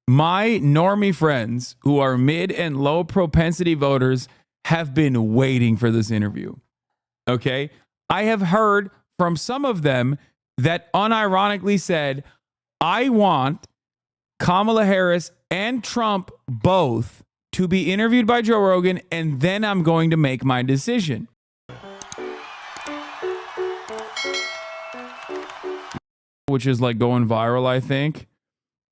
My normie friends who are mid and low propensity voters have been waiting for this interview. Okay? I have heard from some of them that unironically said, I want Kamala Harris and Trump both to be interviewed by Joe Rogan, and then I'm going to make my decision. Which is like going viral, I think,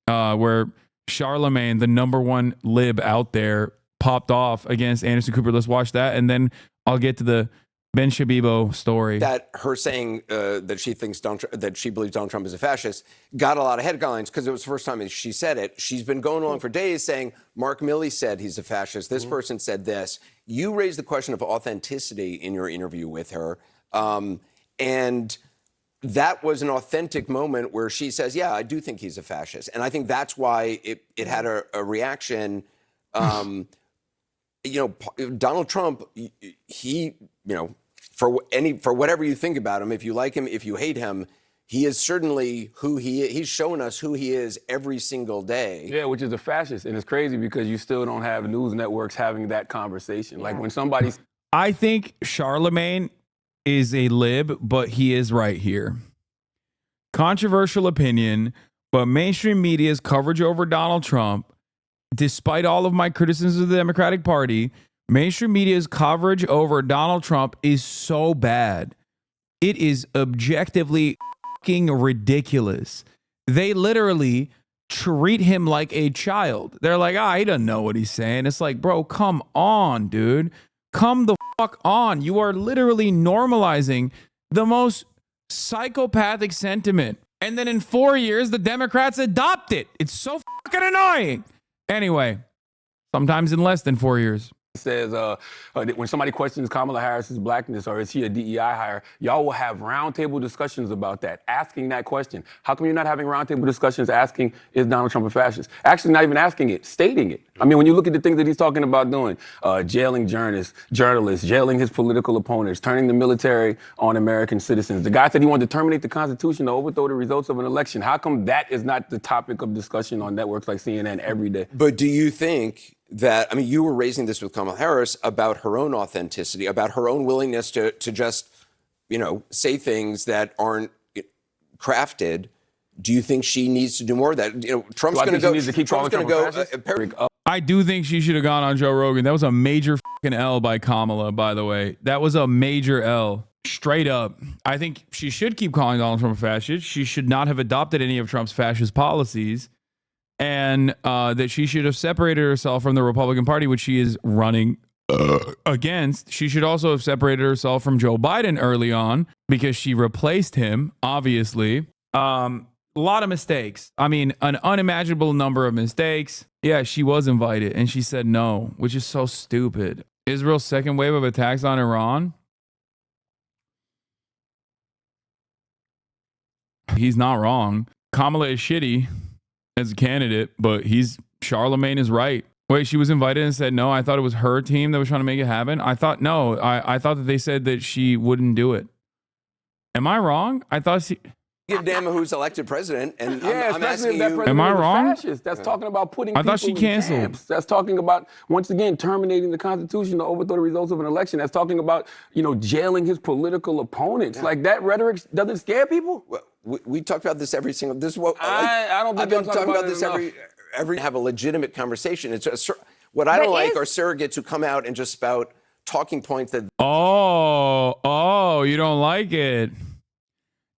where Charlamagne, the number one lib out there, popped off against Anderson Cooper. Let's watch that, and then I'll get to the Ben Shabibo story. That her saying that she thinks that she believes Donald Trump is a fascist got a lot of headlines because it was the first time she said it. She's been going along for days saying Mark Milley said he's a fascist. This person said this. You raised the question of authenticity in your interview with her, and that was an authentic moment where she says, yeah, I do think he's a fascist. And I think that's why it had a reaction. Donald Trump, he, for whatever you think about him, if you like him, if you hate him, he is certainly who he is. He's showing us who he is every single day. Yeah, which is a fascist. And it's crazy because you still don't have news networks having that conversation. Yeah. Like when somebody's... I think Charlamagne is a lib, but he is right here. Controversial opinion, but mainstream media's coverage over Donald Trump, despite all of my criticisms of the Democratic Party, mainstream media's coverage over Donald Trump is so bad. It is objectively fucking ridiculous. They literally treat him like a child. They're like, he doesn't know what he's saying. It's like, bro, come on, dude. Come the fuck on. You are literally normalizing the most psychopathic sentiment. And then in 4 years, the Democrats adopt it. It's so fucking annoying. Anyway, sometimes in less than 4 years. Says when somebody questions Kamala Harris's blackness or is she a DEI hire, y'all will have roundtable discussions about that, asking that question. How come you're not having roundtable discussions asking, is Donald Trump a fascist? Actually, not even asking it, stating it. I mean, when you look at the things that he's talking about doing, jailing journalists, jailing his political opponents, turning the military on American citizens. The guy said he wanted to terminate the Constitution to overthrow the results of an election. How come that is not the topic of discussion on networks like CNN every day? But do you think that, you were raising this with Kamala Harris about her own authenticity, about her own willingness to just, say things that aren't crafted. Do you think she needs to do more of that? Trump's going to go. Trump's going to go. I do think she should have gone on Joe Rogan. That was a major fucking L by Kamala, by the way. That was a major L. Straight up. I think she should keep calling Donald Trump a fascist. She should not have adopted any of Trump's fascist policies. And that she should have separated herself from the Republican Party, which she is running against. She should also have separated herself from Joe Biden early on because she replaced him, obviously. A lot of mistakes. An unimaginable number of mistakes. Yeah, she was invited and she said no, which is so stupid. Israel's second wave of attacks on Iran. He's not wrong. Kamala is shitty as a candidate, but Charlamagne is right. Wait, she was invited and said no? I thought it was her team that was trying to make it happen. I thought that they said that she wouldn't do it. Am I wrong? I thought she... Give a damn who's elected president, and yeah, I'm asking you... Am I wrong? Fascist. That's talking about putting I thought people she canceled. in camps. That's talking about, once again, terminating the Constitution to overthrow the results of an election. That's talking about, jailing his political opponents. Yeah. Like, that rhetoric doesn't scare people? Well, we talk about this every single... This is what I don't think I've been talking about this every have a legitimate conversation. It's what I don't like are surrogates who come out and just spout talking points that... Oh, you don't like it.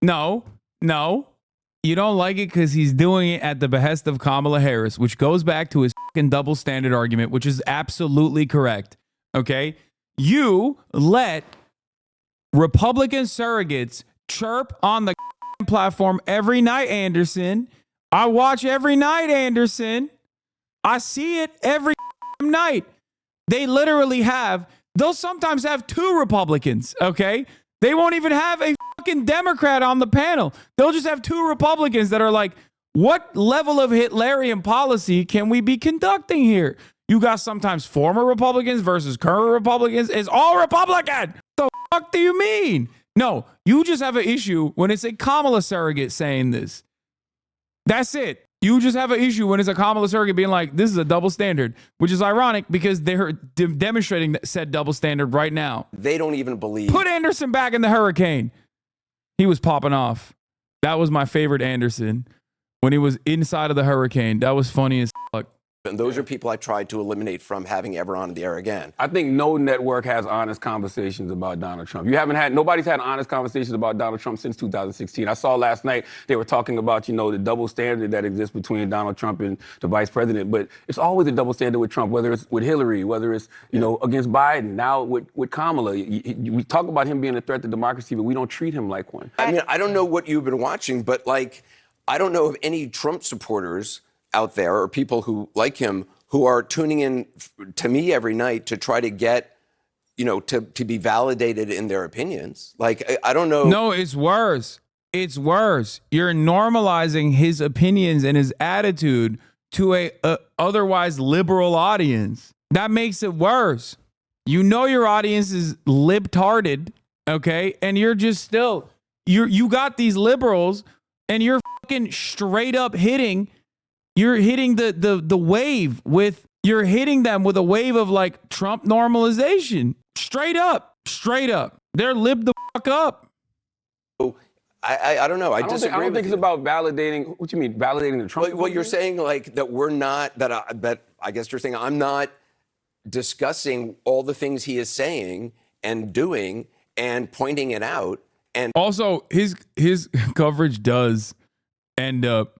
No. You don't like it because he's doing it at the behest of Kamala Harris, which goes back to his fucking double standard argument, which is absolutely correct. Okay? You let Republican surrogates chirp on the platform every night, Anderson. I watch every night, Anderson. I see it every night. They'll sometimes have two Republicans, okay? They won't even have a fucking Democrat on the panel. They'll just have two Republicans that are like, what level of Hitlerian policy can we be conducting here? You got sometimes former Republicans versus current Republicans. It's all Republican. The fuck do you mean? No, you just have an issue when it's a Kamala surrogate saying this. That's it. You just have an issue when it's a Kamala surrogate being like, this is a double standard, which is ironic because they're demonstrating said double standard right now. They don't even believe. Put Anderson back in the hurricane. He was popping off. That was my favorite Anderson when he was inside of the hurricane. That was funny as fuck. And those are people I tried to eliminate from having ever on the air again. I think no network has honest conversations about Donald Trump. Nobody's had honest conversations about Donald Trump since 2016. I saw last night they were talking about, the double standard that exists between Donald Trump and the vice president. But it's always a double standard with Trump, whether it's with Hillary, whether it's, against Biden, now with Kamala. We talk about him being a threat to democracy, but we don't treat him like one. I mean, I don't know what you've been watching, but I don't know of any Trump supporters out there or people who like him who are tuning in to me every night to try to get, to be validated in their opinions. I don't know. No, it's worse. It's worse. You're normalizing his opinions and his attitude to a otherwise liberal audience. That makes it worse. Your audience is libtarded, okay? And you're just still, you got these liberals and you're fucking straight up hitting. You're hitting the wave with, you're hitting them with a wave of Trump normalization. Straight up. They're lib the fuck up. I don't know. I disagree. I don't think it's about validating. What you mean, validating the Trump? Well, you're saying that we're not, that I guess you're saying I'm not discussing all the things he is saying and doing and pointing it out. And also his coverage does end up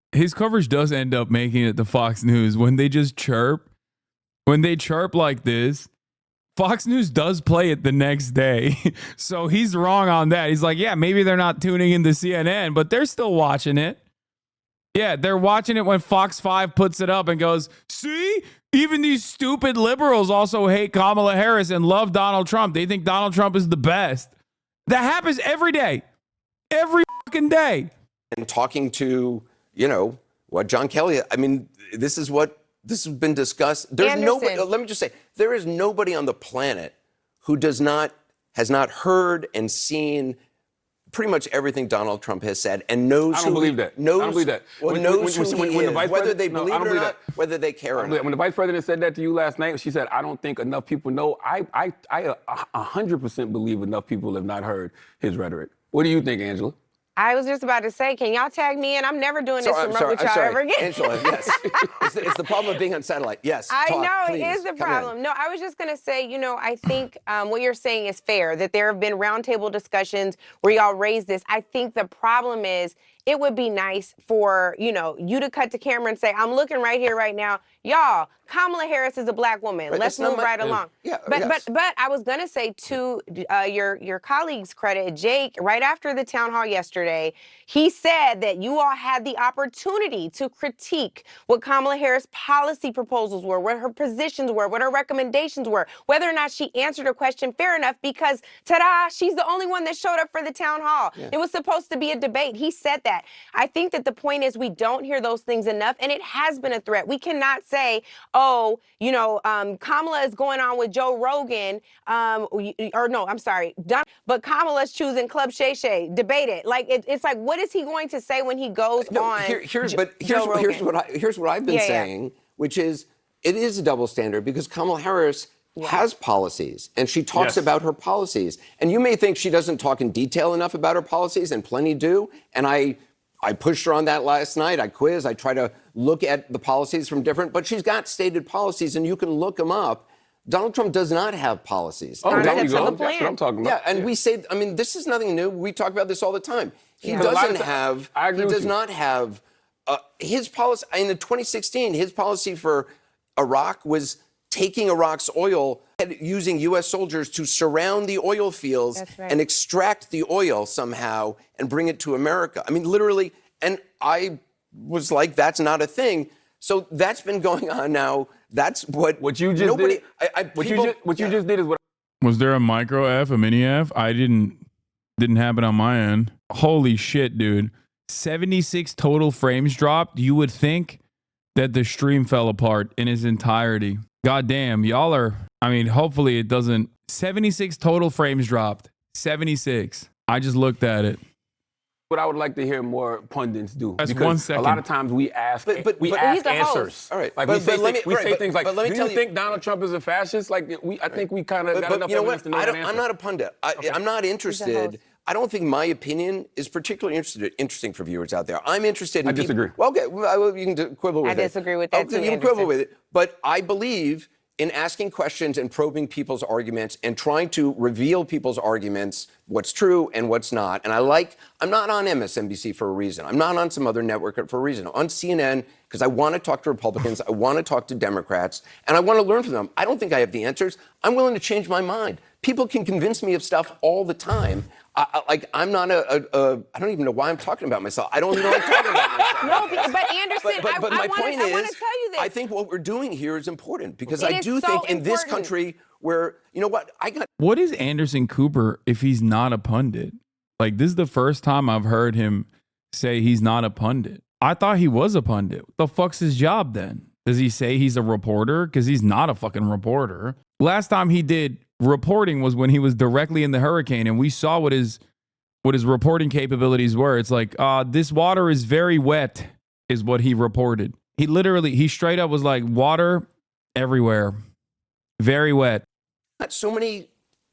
making it to Fox News when they just chirp. When they chirp like this, Fox News does play it the next day. So he's wrong on that. He's like, yeah, maybe they're not tuning into CNN, but they're still watching it. Yeah, they're watching it when Fox 5 puts it up and goes, see, even these stupid liberals also hate Kamala Harris and love Donald Trump. They think Donald Trump is the best. That happens every day. Every fucking day. And talking to, what John Kelly, I mean, this has been discussed. There's nobody, let me just say, there is nobody on the planet who has not heard and seen pretty much everything Donald Trump has said and knows. I don't believe that. I don't believe that. Well, knows who he is, whether they believe it or not, whether they care or not. When the vice president said that to you last night, she said, I don't think enough people know. I 100% believe enough people have not heard his rhetoric. What do you think, Angela? I was just about to say, can y'all tag me in? I'm never doing this remote with y'all ever again. Angela, yes. It's the problem of being on satellite. Yes. I talk, know, please, it is the come problem. in. No, I was just going to say, I think what you're saying is fair, that there have been roundtable discussions where y'all raised this. I think the problem is it would be nice for, you to cut to camera and say, I'm looking right here, right now. Y'all, Kamala Harris is a black woman. Right, let's move right along. Yeah, but yes. I was going to say to your colleague's credit, Jake, right after the town hall yesterday, he said that you all had the opportunity to critique what Kamala Harris' policy proposals were, what her positions were, what her recommendations were, whether or not she answered her question fair enough because, ta-da, she's the only one that showed up for the town hall. Yeah. It was supposed to be a debate. He said that. I think that the point is we don't hear those things enough, and it has been a threat. We cannot say, Kamala is going on with Joe Rogan, but Kamala's choosing Club Shay Shay. Debate it. It's like, what is he going to say when he goes on? Here's what I've been saying, which is it is a double standard because Kamala Harris has policies and she talks about her policies. And you may think she doesn't talk in detail enough about her policies, and plenty do. And I pushed her on that last night. I try to look at the policies from different, but she's got stated policies and you can look them up. Donald Trump does not have policies. Oh, there you go. That's what I'm talking about. Yeah, and we say, this is nothing new. We talk about this all the time. He does not have his policy. In 2016, his policy for Iraq was taking Iraq's oil and using U.S. soldiers to surround the oil fields and extract the oil somehow and bring it to America. I mean, literally, and I was like, that's not a thing. So that's been going on now. That's what you just did. What you just did is what. Was there a micro F, a mini F? I didn't happen on my end. Holy shit, dude. 76 total frames dropped. You would think that the stream fell apart in its entirety. God damn, y'all are, hopefully it doesn't. 76 total frames dropped. 76. I just looked at it. What I would like to hear more pundits do. That's because 1 second. A lot of times we ask, But he's ask a host. answers. All right. Like But we say, let me- we right, say but- things like, but let me do tell you you- think Donald Trump is a fascist? Like I think we kind of got enough you know evidence what? to know I that don't, answer. I'm not a pundit. I'm not interested. I don't think my opinion is particularly interesting for viewers out there. I'm interested in I disagree. Well, okay, you can quibble with it. I disagree with that, too, You can quibble Anderson. with it. But I believe in asking questions and probing people's arguments and trying to reveal people's arguments, what's true and what's not. And I'm not on MSNBC for a reason. I'm not on some other network for a reason. I'm on CNN because I want to talk to Republicans, I want to talk to Democrats, and I want to learn from them. I don't think I have the answers. I'm willing to change my mind. People can convince me of stuff all the time. I'm not I don't even know why I'm talking about myself. I don't even like talking about myself. No, but Anderson, But my point I want is, to tell you this. I think what we're doing here is important because It I is do so think in this important. country where, you know what, What is Anderson Cooper if he's not a pundit? Like, this is the first time I've heard him say he's not a pundit. I thought he was a pundit. What the fuck's his job then? Does he say he's a reporter? Because he's not a fucking reporter. Last time he did reporting was when he was directly in the hurricane, and we saw what his reporting capabilities were. It's like, this water is very wet, is what he reported. He straight up was like, water everywhere, very wet. so many,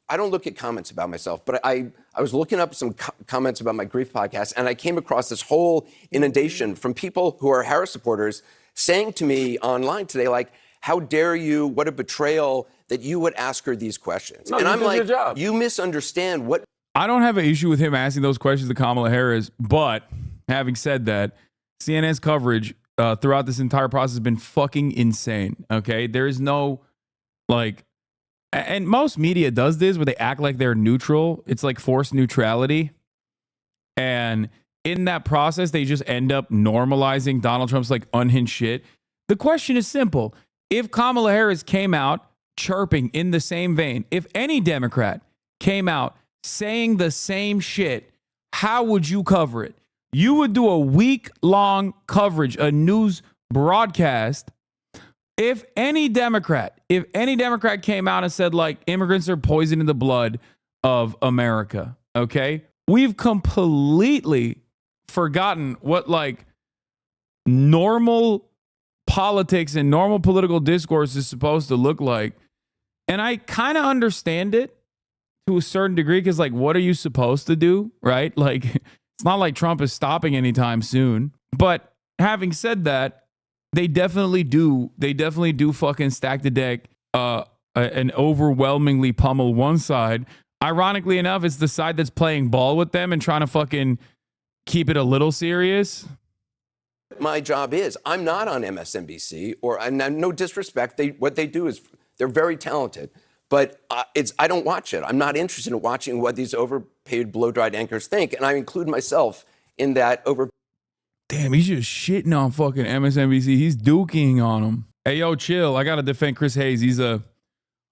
I don't look at comments about myself, but I was looking up some comments about my grief podcast, and I came across this whole inundation from people who are Harris supporters saying to me online today, like, how dare you, what a betrayal that you would ask her these questions. No, and you I'm did like, your job. you misunderstand what I don't have an issue with him asking those questions to Kamala Harris, but having said that, CNN's coverage throughout this entire process has been fucking insane. Okay, there is no and most media does this where they act like they're neutral. It's like forced neutrality, and in that process, they just end up normalizing Donald Trump's like unhinged shit. The question is simple: if Kamala Harris came out chirping in the same vein, if any Democrat came out saying the same shit, how would you cover it? You would do a week-long coverage, a news broadcast. If any Democrat came out and said, like, immigrants are poisoning the blood of America, okay? We've completely forgotten what, like, normal politics and normal political discourse is supposed to look like. And I kind of understand it to a certain degree, because, like, what are you supposed to do, right? Like, it's not like Trump is stopping anytime soon. But having said that, they definitely do fucking stack the deck and overwhelmingly pummel one side. Ironically enough, it's the side that's playing ball with them and trying to fucking keep it a little serious. my job is. I'm not on MSNBC, and no disrespect. What they do is they're very talented. But I don't watch it. I'm not interested in watching what these overpaid, blow-dried anchors think, and I include myself in that over. Damn, he's just shitting on fucking MSNBC. He's duking on him. Hey, yo, chill. I got to defend Chris Hayes. He's a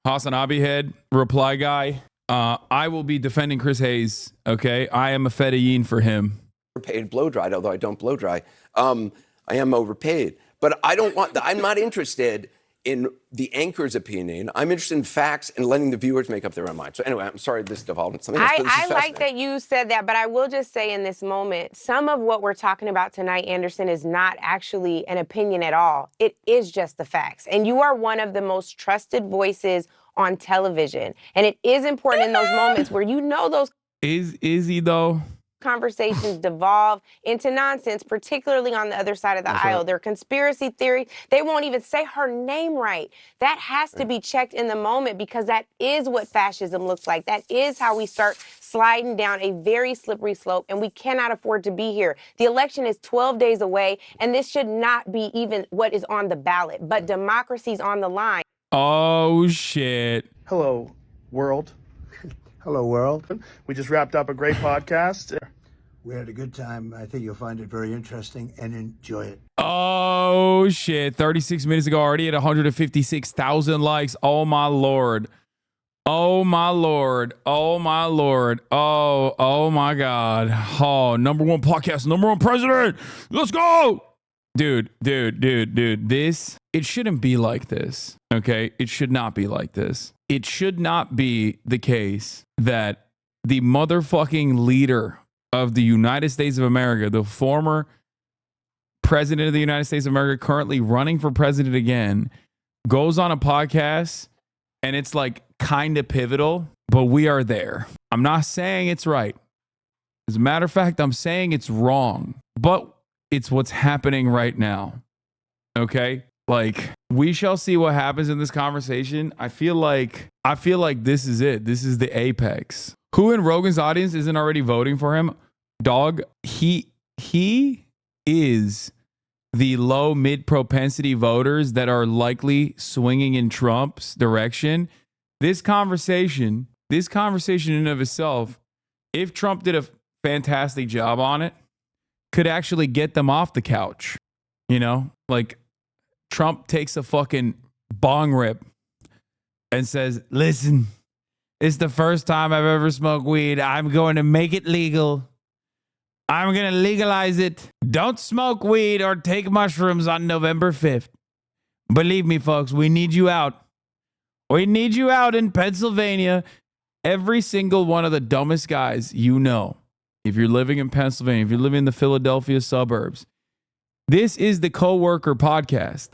HasanAbi head reply guy. I will be defending Chris Hayes, okay? I am a fedayeen for him. Overpaid, blow-dried, although I don't blow-dry. I am overpaid. But I'm not interested in the anchor's opinion. I'm interested in facts and letting the viewers make up their own mind. So anyway, I'm sorry this devolved into something else, but this is I like that you said that, but I will just say in this moment, some of what we're talking about tonight, Anderson, is not actually an opinion at all. It is just the facts. And you are one of the most trusted voices on television. And it is important in those moments where you know those Is he, though? conversations devolve into nonsense, particularly on the other side of the aisle. right. Their conspiracy theory, they won't even say her name right. That has to be checked in the moment, because that is what fascism looks like. That is how we start sliding down a very slippery slope, and we cannot afford to be here. The election is 12 days away, and this should not be even what is on the ballot, but democracy's on the line. Oh, shit. Hello, world. Hello, world. We just wrapped up a great podcast. We had a good time. I think you'll find it very interesting and enjoy it. Oh, shit. 36 minutes ago, already at 156,000 likes. Oh, my Lord. Oh, my Lord. Oh, my Lord. Oh, my God. Oh, number one podcast, number one president. Let's go. Dude. This, it shouldn't be like this. Okay? It should not be like this. It should not be the case that the motherfucking leader of the United States of America, the former president of the United States of America, currently running for president again, goes on a podcast, and it's like kind of pivotal, but we are there. I'm not saying it's right. As a matter of fact, I'm saying it's wrong, but it's what's happening right now. Okay? Like, we shall see what happens in this conversation. I feel like this is it. This is the apex. Who in Rogan's audience isn't already voting for him? Dog, he is the low mid propensity voters that are likely swinging in Trump's direction. This conversation in and of itself, if Trump did a fantastic job on it, could actually get them off the couch. You know, like Trump takes a fucking bong rip and says, listen, it's the first time I've ever smoked weed. I'm going to make it legal. I'm going to legalize it. Don't smoke weed or take mushrooms on November 5th. Believe me, folks, we need you out. We need you out in Pennsylvania. Every single one of the dumbest guys you know, if you're living in Pennsylvania, if you're living in the Philadelphia suburbs, this is the Coworker Podcast.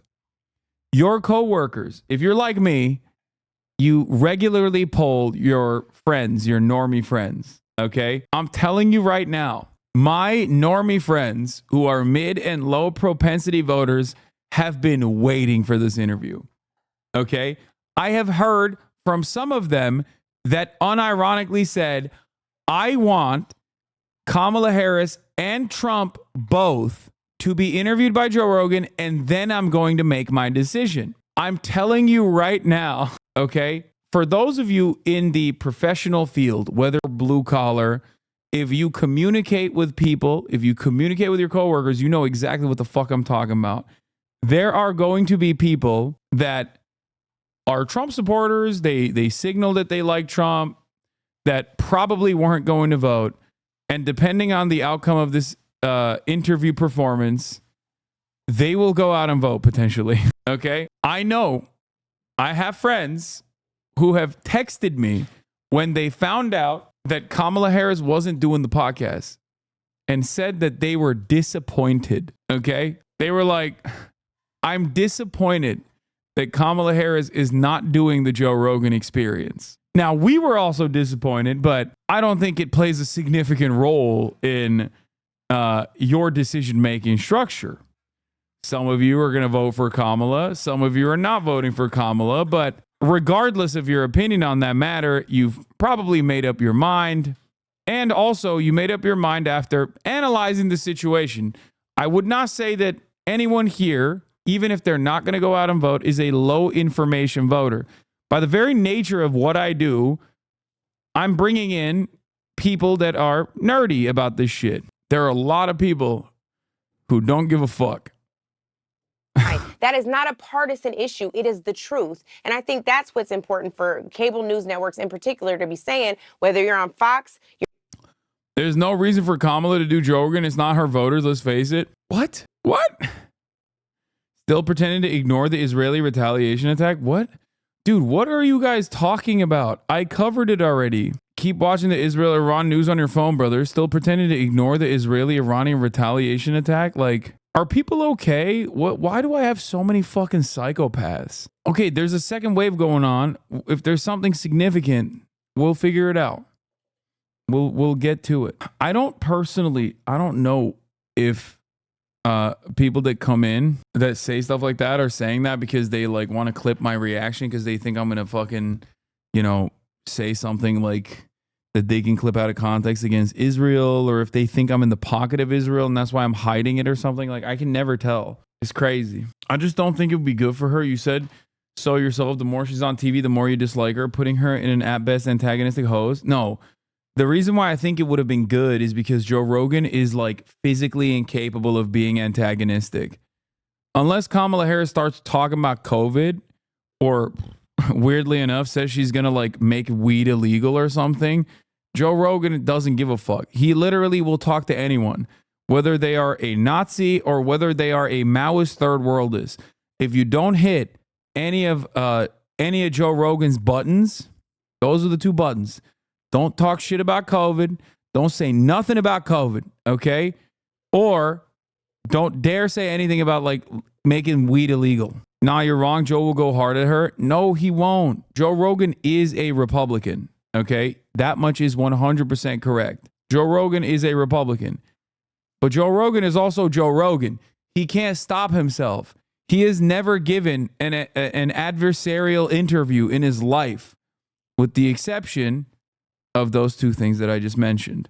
Your coworkers, if you're like me, you regularly poll your friends, your normie friends, okay? I'm telling you right now, my normie friends who are mid and low propensity voters have been waiting for this interview, okay? I have heard from some of them that unironically said, I want Kamala Harris and Trump both to be interviewed by Joe Rogan, and then I'm going to make my decision. I'm telling you right now, okay? For those of you in the professional field, whether blue collar, if you communicate with people, if you communicate with your coworkers, you know exactly what the fuck I'm talking about. There are going to be people that are Trump supporters. They signal that they like Trump, that probably weren't going to vote. And depending on the outcome of this interview performance, they will go out and vote potentially. Okay. I know I have friends who have texted me when they found out that Kamala Harris wasn't doing the podcast and said that they were disappointed. Okay. They were like, I'm disappointed that Kamala Harris is not doing the Joe Rogan Experience. Now, we were also disappointed, but I don't think it plays a significant role in your decision-making structure. Some of you are going to vote for Kamala. Some of you are not voting for Kamala. But regardless of your opinion on that matter, you've probably made up your mind. And also, you made up your mind after analyzing the situation. I would not say that anyone here, even if they're not going to go out and vote, is a low information voter. By the very nature of what I do, I'm bringing in people that are nerdy about this shit. There are a lot of people who don't give a fuck. Right. That is not a partisan issue. It is the truth. And I think that's what's important for cable news networks in particular to be saying, whether you're on Fox. There's no reason for Kamala to do Joe Rogan. It's not her voters. Let's face it. What? Still pretending to ignore the Israeli retaliation attack? What? Dude, what are you guys talking about? I covered it already. Keep watching the Israel-Iran news on your phone, brother. Still pretending to ignore the Israeli-Iranian retaliation attack? Like, are people okay? Why do I have so many fucking psychopaths? Okay, there's a second wave going on. If there's something significant, we'll figure it out. We'll get to it. I don't know if people that come in that say stuff like that are saying that because they like want to clip my reaction because they think I'm gonna fucking, say something like that they can clip out of context against Israel, or if they think I'm in the pocket of Israel and that's why I'm hiding it or something. Like, I can never tell. It's crazy. I just don't think it would be good for her. You said so yourself, the more she's on TV, the more you dislike her, putting her in an at best antagonistic host. No. The reason why I think it would have been good is because Joe Rogan is like physically incapable of being antagonistic. Unless Kamala Harris starts talking about COVID, or weirdly enough says she's going to like make weed illegal or something, Joe Rogan doesn't give a fuck. He literally will talk to anyone, whether they are a Nazi or whether they are a Maoist third worldist. If you don't hit any of Joe Rogan's buttons, those are the two buttons. Don't talk shit about COVID. Don't say nothing about COVID, okay? Or don't dare say anything about like making weed illegal. Nah, you're wrong. Joe will go hard at her. No, he won't. Joe Rogan is a Republican, okay? That much is 100% correct. Joe Rogan is a Republican. But Joe Rogan is also Joe Rogan. He can't stop himself. He has never given an adversarial interview in his life, with the exception of those two things that I just mentioned.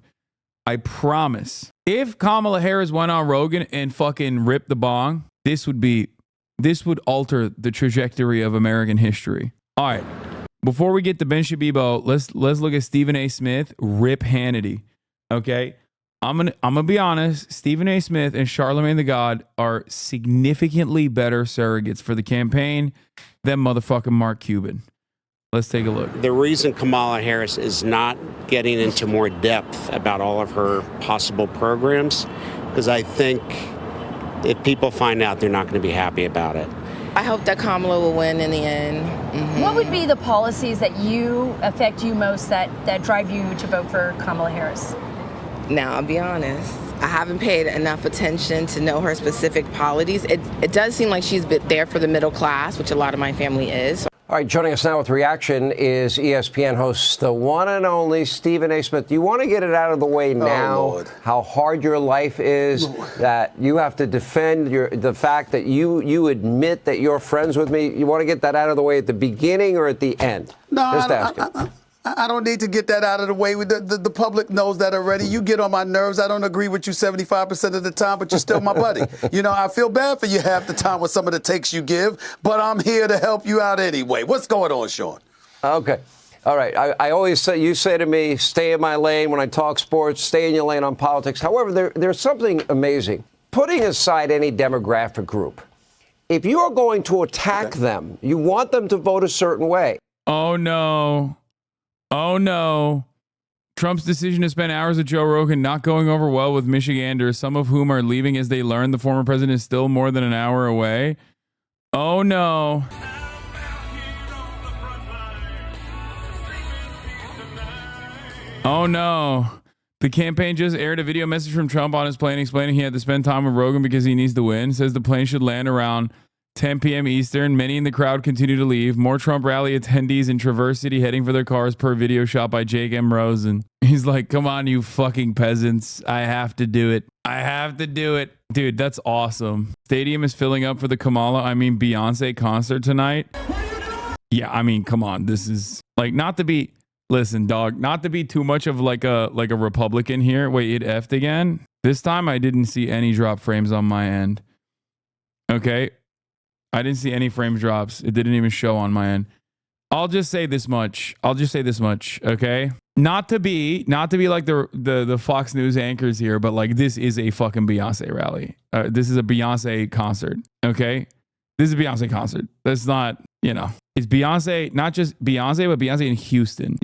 I promise. If Kamala Harris went on Rogan and fucking ripped the bong, this would alter the trajectory of American history. All right. Before we get to Ben Shabibo, let's look at Stephen A. Smith, Rip Hannity. Okay? I'm gonna be honest. Stephen A. Smith and Charlamagne the God are significantly better surrogates for the campaign than motherfucking Mark Cuban. Let's take a look. The reason Kamala Harris is not getting into more depth about all of her possible programs, because I think if people find out, they're not going to be happy about it. I hope that Kamala will win in the end. Mm-hmm. What would be the policies that affect you most that drive you to vote for Kamala Harris? Now, I'll be honest. I haven't paid enough attention to know her specific policies. It does seem like she's been there for the middle class, which a lot of my family is. All right, joining us now with reaction is ESPN host, the one and only Stephen A. Smith. Do you want to get it out of the way now, how hard your life is, that you have to defend the fact that you admit that you're friends with me? You want to get that out of the way at the beginning or at the end? No, Just asking. I don't need to get that out of the way. The public knows that already. You get on my nerves. I don't agree with you 75% of the time, but you're still my buddy. You know, I feel bad for you half the time with some of the takes you give, but I'm here to help you out anyway. What's going on, Sean? Okay. All right. I always say, you say to me, stay in my lane when I talk sports, stay in your lane on politics. However, there's something amazing. Putting aside any demographic group, if you are going to attack them, you want them to vote a certain way. Oh, no. Oh, no. Trump's decision to spend hours with Joe Rogan not going over well with Michiganders, some of whom are leaving as they learn the former president is still more than an hour away. Oh, no. Oh, no. The campaign just aired a video message from Trump on his plane explaining he had to spend time with Rogan because he needs to win. Says the plane should land around 10 p.m. Eastern. Many in the crowd continue to leave. More Trump rally attendees in Traverse City heading for their cars per video shot by Jake M. Rosen. He's like, come on, you fucking peasants. I have to do it. I have to do it. Dude, that's awesome. Stadium is filling up for the Beyonce concert tonight. Yeah, I mean, come on. This is like not to be, listen, dog, not to be too much of like a Republican here. Wait, it effed again? This time I didn't see any drop frames on my end. Okay. I didn't see any frame drops. It didn't even show on my end. I'll just say this much. Okay? Not to be like the Fox News anchors here, but like this is a fucking Beyonce rally. This is a Beyonce concert. Okay? This is a Beyonce concert. That's not, it's Beyonce, not just Beyonce, but Beyonce in Houston,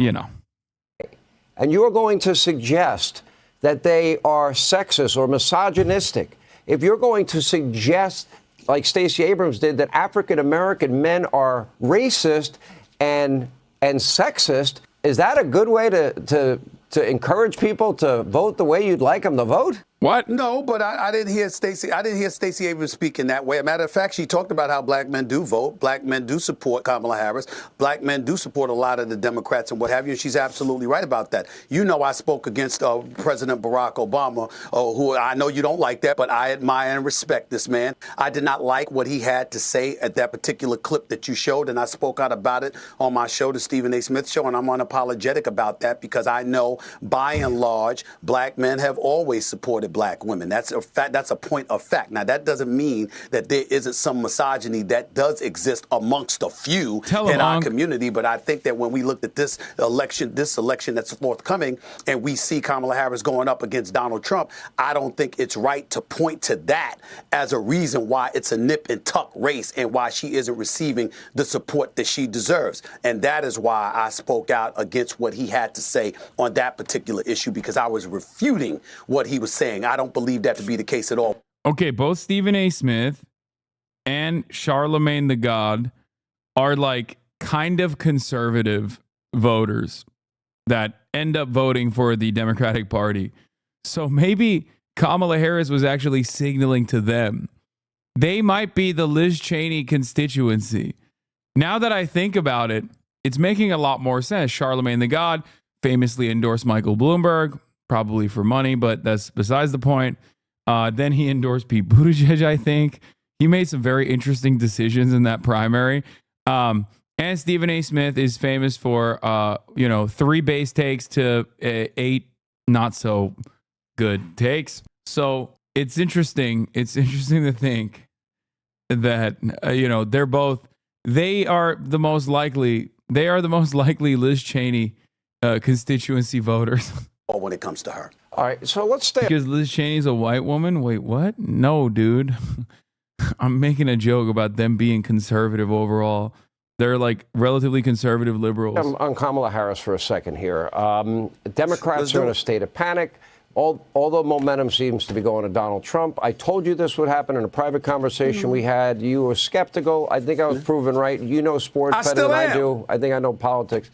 And you're going to suggest that they are sexist or misogynistic. If you're going to suggest, like Stacey Abrams did, that African-American men are racist and sexist, is that a good way to encourage people to vote the way you'd like them to vote? What? No, but I didn't hear Stacey. I didn't hear Stacey Abrams speak in that way. As a matter of fact, she talked about how black men do vote. Black men do support Kamala Harris. Black men do support a lot of the Democrats and what have you. And she's absolutely right about that. I spoke against President Barack Obama, who I know you don't like that, but I admire and respect this man. I did not like what he had to say at that particular clip that you showed, and I spoke out about it on my show, the Stephen A. Smith Show, and I'm unapologetic about that because I know, by and large, black men have always supported black women. That's a fact. That's a point of fact. Now, that doesn't mean that there isn't some misogyny that does exist amongst a few in our community. But I think that when we looked at this election that's forthcoming, and we see Kamala Harris going up against Donald Trump, I don't think it's right to point to that as a reason why it's a nip and tuck race and why she isn't receiving the support that she deserves. And that is why I spoke out against what he had to say on that particular issue, because I was refuting what he was saying. I don't believe that to be the case at all. Okay, both Stephen A. Smith and Charlamagne the God are like kind of conservative voters that end up voting for the Democratic Party. So maybe Kamala Harris was actually signaling to them. They might be the Liz Cheney constituency. Now that I think about it, it's making a lot more sense. Charlamagne the God famously endorsed Michael Bloomberg, probably for money, but that's besides the point. Then he endorsed Pete Buttigieg, I think. He made some very interesting decisions in that primary. And Stephen A. Smith is famous for, 3 base takes to 8 not so good takes. So it's interesting. It's interesting to think that, they are the most likely Liz Cheney constituency voters. Or when it comes to her. All right, so let's stay. Because Liz Cheney's a white woman? Wait, what? No, dude. I'm making a joke about them being conservative overall. They're like relatively conservative liberals. On Kamala Harris for a second here. Democrats are in a state of panic. Although momentum seems to be going to Donald Trump, I told you this would happen in a private conversation we had. You were skeptical. I think I was proven right. You know sports better than I do. I think I know politics.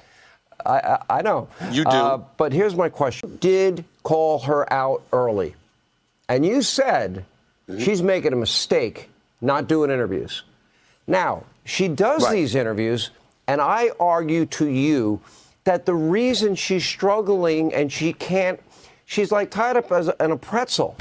I know. You do. But here's my question. You did call her out early. And you said she's making a mistake not doing interviews. Now, she does these interviews, and I argue to you that the reason she's struggling and she's like tied up in a pretzel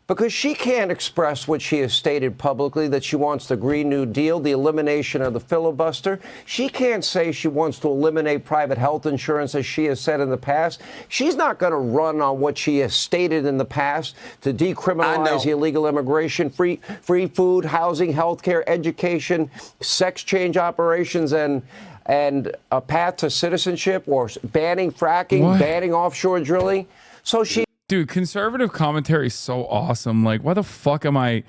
because she can't express what she has stated publicly, that she wants the Green New Deal, the elimination of the filibuster. She can't say she wants to eliminate private health insurance, as she has said in the past. She's not going to run on what she has stated in the past to decriminalize illegal immigration, free food, housing, health care, education, sex change operations, and a path to citizenship, or banning fracking, banning offshore drilling. So she... Dude, conservative commentary is so awesome. Like, why the fuck am I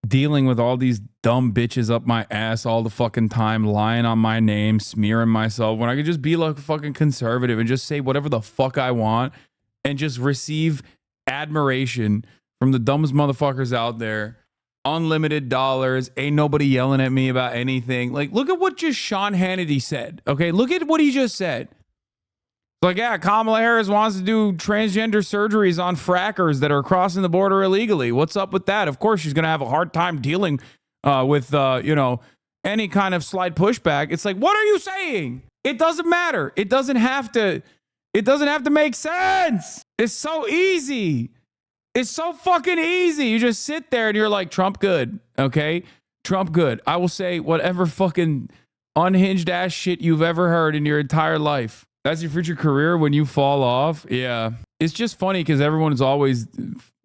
dealing with all these dumb bitches up my ass all the fucking time, lying on my name, smearing myself, when I could just be like a fucking conservative and just say whatever the fuck I want and just receive admiration from the dumbest motherfuckers out there. Unlimited dollars. Ain't nobody yelling at me about anything. Like, look at what just Sean Hannity said. Okay, look at what he just said. Like, yeah, Kamala Harris wants to do transgender surgeries on frackers that are crossing the border illegally. What's up with that? Of course, she's going to have a hard time dealing with, any kind of slight pushback. It's like, what are you saying? It doesn't matter. It doesn't have to make sense. It's so easy. It's so fucking easy. You just sit there and you're like, Trump good. Okay? Trump good. I will say whatever fucking unhinged ass shit you've ever heard in your entire life. That's your future career when you fall off. Yeah. It's just funny because everyone's always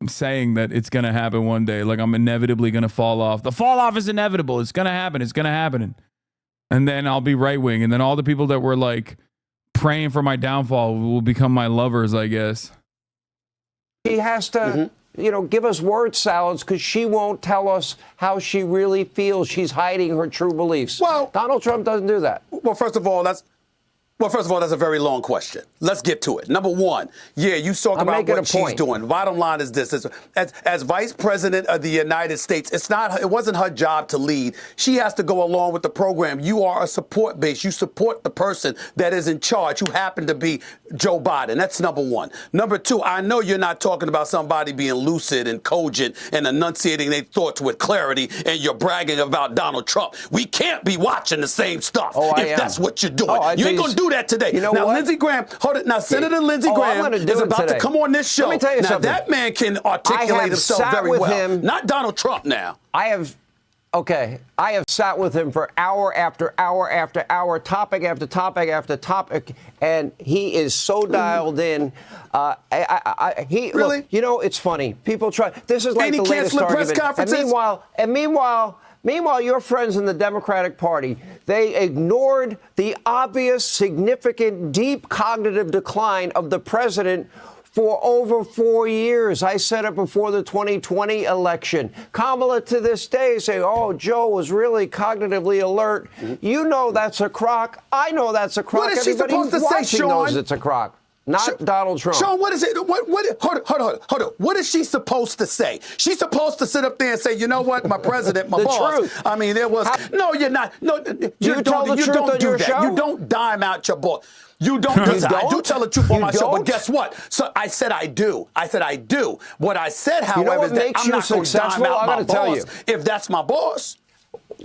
saying that it's going to happen one day. Like, I'm inevitably going to fall off. The fall off is inevitable. It's going to happen. It's going to happen. And then I'll be right wing. And then all the people that were like praying for my downfall will become my lovers, I guess. She has to, give us word salads because she won't tell us how she really feels. She's hiding her true beliefs. Well, Donald Trump doesn't do that. Well, first of all, that's a very long question. Let's get to it. Number one, you talk about what she's doing. Bottom line is this: as Vice President of the United States, it wasn't her job to lead. She has to go along with the program. You are a support base. You support the person that is in charge, who happened to be Joe Biden. That's number one. Number two, I know you're not talking about somebody being lucid and cogent and enunciating their thoughts with clarity, and you're bragging about Donald Trump. We can't be watching the same stuff if that's what you're doing. You ain't going to do that today. You know now, what? Lindsey Graham, hold it. Now, Senator Lindsey Graham is about to come on this show. Let me tell you something. That man can articulate himself very well. Not Donald Trump now. I have sat with him for hour after hour after hour, topic after topic after topic, and he is so dialed in. Really? Look, it's funny. People try. This is like the latest argument. And meanwhile, your friends in the Democratic Party, they ignored the obvious, significant, deep cognitive decline of the president for over 4 years. I said it before the 2020 election. Kamala to this day say, Joe was really cognitively alert. You know that's a crock. I know that's a crock. What is she supposed to say, Sean? Everybody knows it's a crock. not Donald Trump. Sean, what is it? Hold on. What is she supposed to say? She's supposed to sit up there and say, you know what, my president, my boss. Truth. I mean, there was. No, you're not. No, you tell the truth on your show? You don't dime out your boss. You don't. Listen, I do tell the truth on my show, but guess what? So I said I do. What I said, however, is that I'm not going to dime out my boss if that's my boss.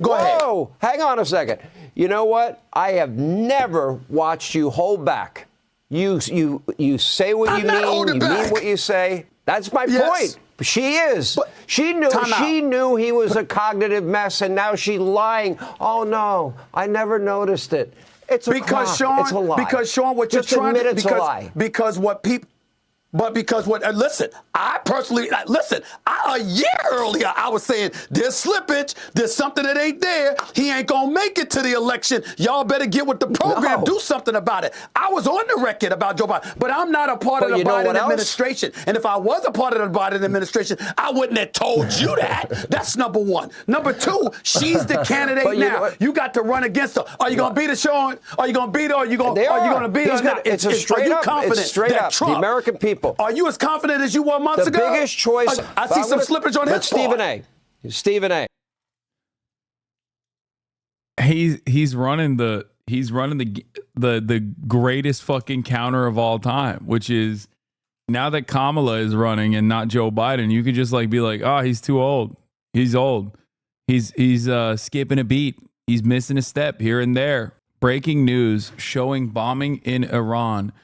Go ahead. Whoa, hang on a second. You know what? I have never watched you hold back. You say what you mean. You mean what you say. That's my point. She is. She knew he was a cognitive mess, and now she's lying. Oh no, I never noticed it. It's a Sean, it's a lie. Because Sean, what you're trying to it's a lie. Because what people. But because what? Listen, I personally a year earlier I was saying there's slippage, there's something that ain't there. He ain't gonna make it to the election. Y'all better get with the program, do something about it. I was on the record about Joe Biden, but I'm not a part of the Biden administration. And if I was a part of the Biden administration, I wouldn't have told you that. That's number one. Number two, she's the candidate now. You got to run against her. Are you gonna beat her, Sean? Are you gonna beat her? Are you gonna beat her? It's straight up. It's straight up. The American people. Are you as confident as you were months ago? The biggest choice. I see some slippage on his part. Stephen A. He's running the greatest fucking counter of all time, which is now that Kamala is running and not Joe Biden, you could just be like, oh, he's too old. He's old. He's skipping a beat. He's missing a step here and there. Breaking news showing bombing in Iran.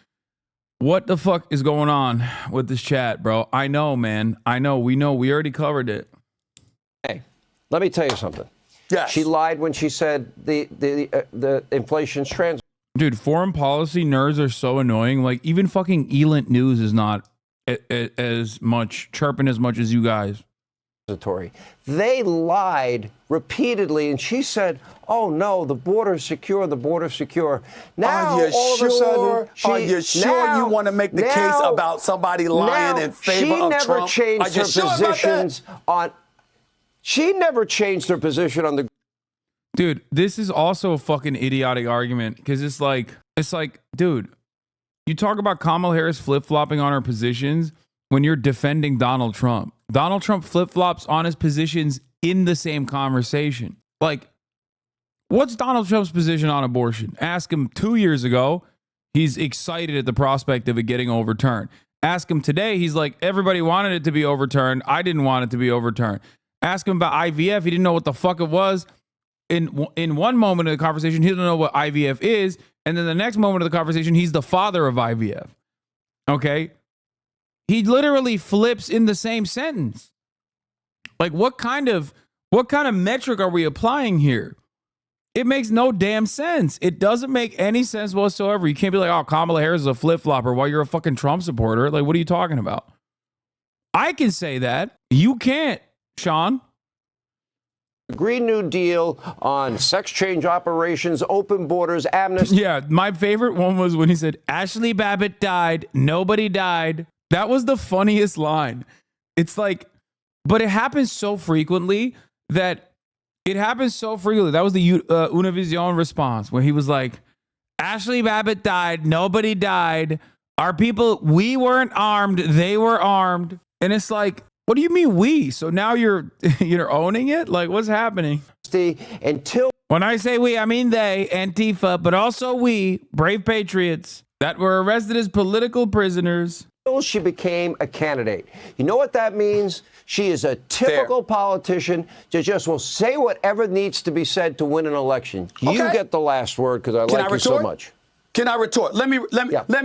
What the fuck is going on with this chat, bro? I know, man. I know. We know. We already covered it. Hey, let me tell you something. Yes. She lied when she said the inflation's transitory. Dude, foreign policy nerds are so annoying. Like, even fucking Elent News is not as much chirping as much as you guys. They lied repeatedly, and she said, oh no, the border's secure, the border's secure. Now, all of a sudden, are you sure you want to make the case about somebody lying in favor of Trump? She never changed her position on the. Dude, this is also a fucking idiotic argument, because it's like, dude, you talk about Kamala Harris flip-flopping on her positions when you're defending Donald Trump. Donald Trump flip-flops on his positions in the same conversation. Like, what's Donald Trump's position on abortion? Ask him 2 years ago. He's excited at the prospect of it getting overturned. Ask him today. He's like, everybody wanted it to be overturned. I didn't want it to be overturned. Ask him about IVF. He didn't know what the fuck it was. In one moment of the conversation, he doesn't know what IVF is. And then the next moment of the conversation, he's the father of IVF. Okay? He literally flips in the same sentence. Like, what kind of metric are we applying here? It makes no damn sense. It doesn't make any sense whatsoever. You can't be like, oh, Kamala Harris is a flip-flopper while you're a fucking Trump supporter. Like, what are you talking about? I can say that. You can't, Sean. Green New Deal on sex change operations, open borders, amnesty. Yeah, my favorite one was when he said, Ashley Babbitt died, nobody died. That was the funniest line. It's like, but it happens so frequently that That was the Univision response when he was like, Ashley Babbitt died, nobody died. Our people, we weren't armed, they were armed. And it's like, what do you mean we? So now you're owning it? Like, what's happening? When I say we, I mean they, Antifa, but also we, brave patriots that were arrested as political prisoners. She became a candidate. You know what that means? She is a typical politician that just will say whatever needs to be said to win an election. You get the last word because I like you so much. Can I retort? Let me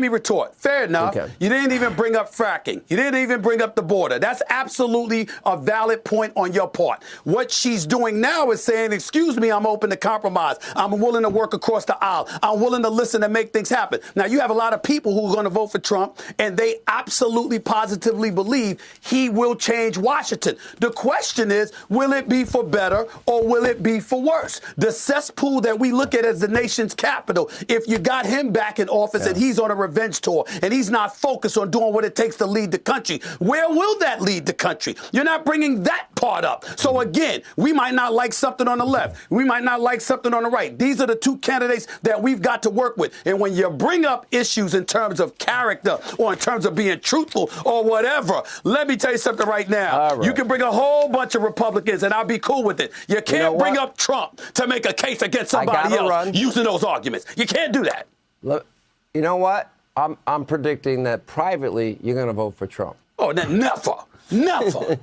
retort. Fair enough. Okay. You didn't even bring up fracking. You didn't even bring up the border. That's absolutely a valid point on your part. What she's doing now is saying, excuse me, I'm open to compromise. I'm willing to work across the aisle. I'm willing to listen and make things happen. Now, you have a lot of people who are going to vote for Trump, and they absolutely positively believe he will change Washington. The question is, will it be for better or will it be for worse? The cesspool that we look at as the nation's capital, if you got him back in office and he's on a revenge tour and he's not focused on doing what it takes to lead the country, where will that lead the country? You're not bringing that caught up. So again, we might not like something on the left. We might not like something on the right. These are the two candidates that we've got to work with. And when you bring up issues in terms of character or in terms of being truthful or whatever, let me tell you something right now. Right. You can bring a whole bunch of Republicans and I'll be cool with it. You can't bring up Trump to make a case against somebody else using those arguments. You can't do that. Look, you know what? I'm predicting that privately you're going to vote for Trump. Oh, never. Never.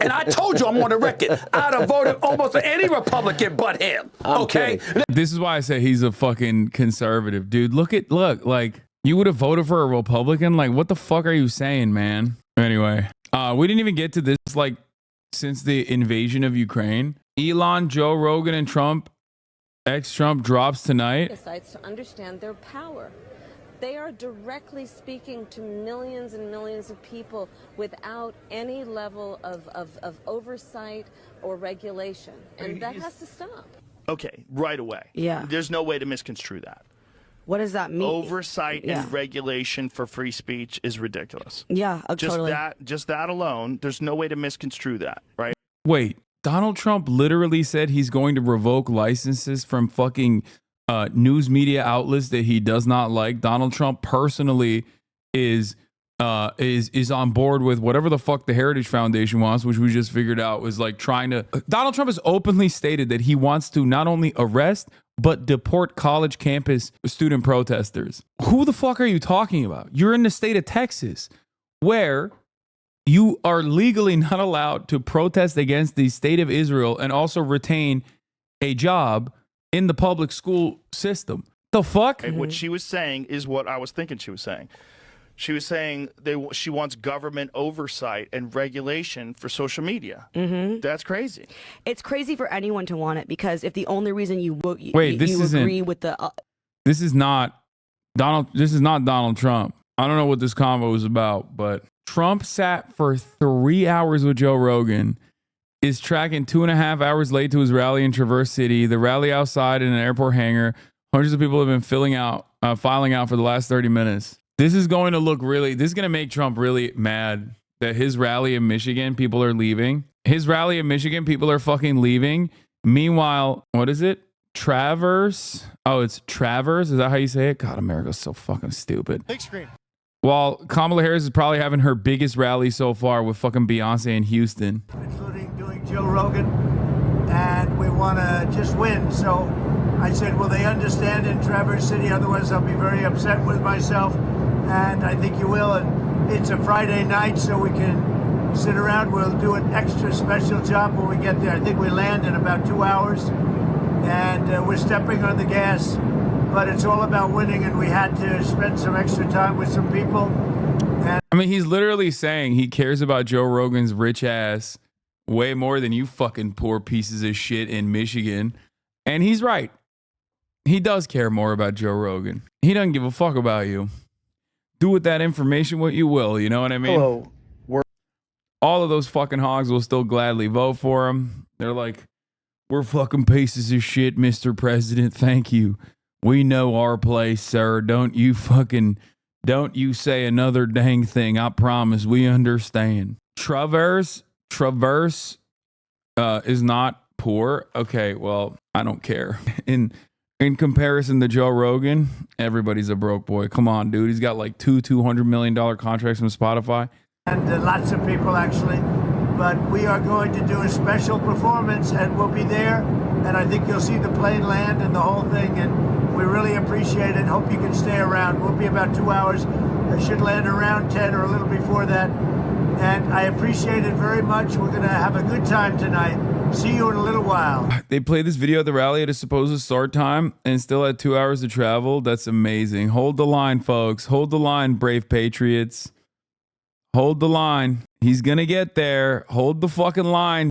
And I told you I'm on the record. I'd have voted almost for any Republican but him. Okay? This is why I say he's a fucking conservative, dude. Look, like, you would have voted for a Republican? Like, what the fuck are you saying, man? Anyway, we didn't even get to this, like, since the invasion of Ukraine. Elon, Joe Rogan, and Trump, ex-Trump, drops tonight. Decides to understand their power. They are directly speaking to millions and millions of people without any level of oversight or regulation. And that has to stop. Okay, right away. Yeah. There's no way to misconstrue that. What does that mean? Oversight and regulation for free speech is ridiculous. Yeah, totally. Just that alone, there's no way to misconstrue that, right? Wait, Donald Trump literally said he's going to revoke licenses from fucking news media outlets that he does not like. Donald Trump personally is on board with whatever the fuck the Heritage Foundation wants, which we just figured out was like trying to. Donald Trump has openly stated that he wants to not only arrest but deport college campus student protesters. Who the fuck are you talking about? You're in the state of Texas, where you are legally not allowed to protest against the state of Israel and also retain a job in the public school system. The fuck? What she was saying is what I was thinking she was saying. She was saying she wants government oversight and regulation for social media. That's crazy. It's crazy for anyone to want it, because if the only reason you isn't- agree with the This is not Donald Trump. I don't know what this convo is about, but Trump sat for 3 hours with Joe Rogan, is tracking 2.5 hours late to his rally in Traverse City, the rally outside in an airport hangar. Hundreds of people have been filing out for the last 30 minutes. This is going to make Trump really mad that his rally in Michigan, people are leaving. His rally in Michigan, people are fucking leaving. Meanwhile, what is it? Traverse? Oh, it's Traverse? Is that how you say it? God, America's so fucking stupid. Big screen. While Kamala Harris is probably having her biggest rally so far with fucking Beyonce in Houston. Including doing Joe Rogan, and we want to just win. So I said, will they understand in Traverse City? Otherwise, I'll be very upset with myself. And I think you will. And it's a Friday night, so we can sit around. We'll do an extra special job when we get there. I think we land in about 2 hours, and we're stepping on the gas. But it's all about winning, and we had to spend some extra time with some people. And I mean, he's literally saying he cares about Joe Rogan's rich ass way more than you fucking poor pieces of shit in Michigan. And he's right. He does care more about Joe Rogan. He doesn't give a fuck about you. Do with that information what you will, you know what I mean? Hello. All of those fucking hogs will still gladly vote for him. They're like, we're fucking pieces of shit, Mr. President. Thank you. We know our place, sir. Don't you say another dang thing. I promise. We understand. Traverse is not poor. Okay, well, I don't care. In comparison to Joe Rogan, everybody's a broke boy. Come on, dude. He's got like $200 million contracts from Spotify. And lots of people, actually. But we are going to do a special performance, and we'll be there. And I think you'll see the plane land and the whole thing. And we really appreciate it. Hope you can stay around. We'll be about 2 hours. I should land around 10 or a little before that. And I appreciate it very much. We're going to have a good time tonight. See you in a little while. They played this video at the rally at a supposed start time and still had 2 hours to travel. That's amazing. Hold the line, folks. Hold the line, brave patriots. Hold the line. He's going to get there. Hold the fucking line.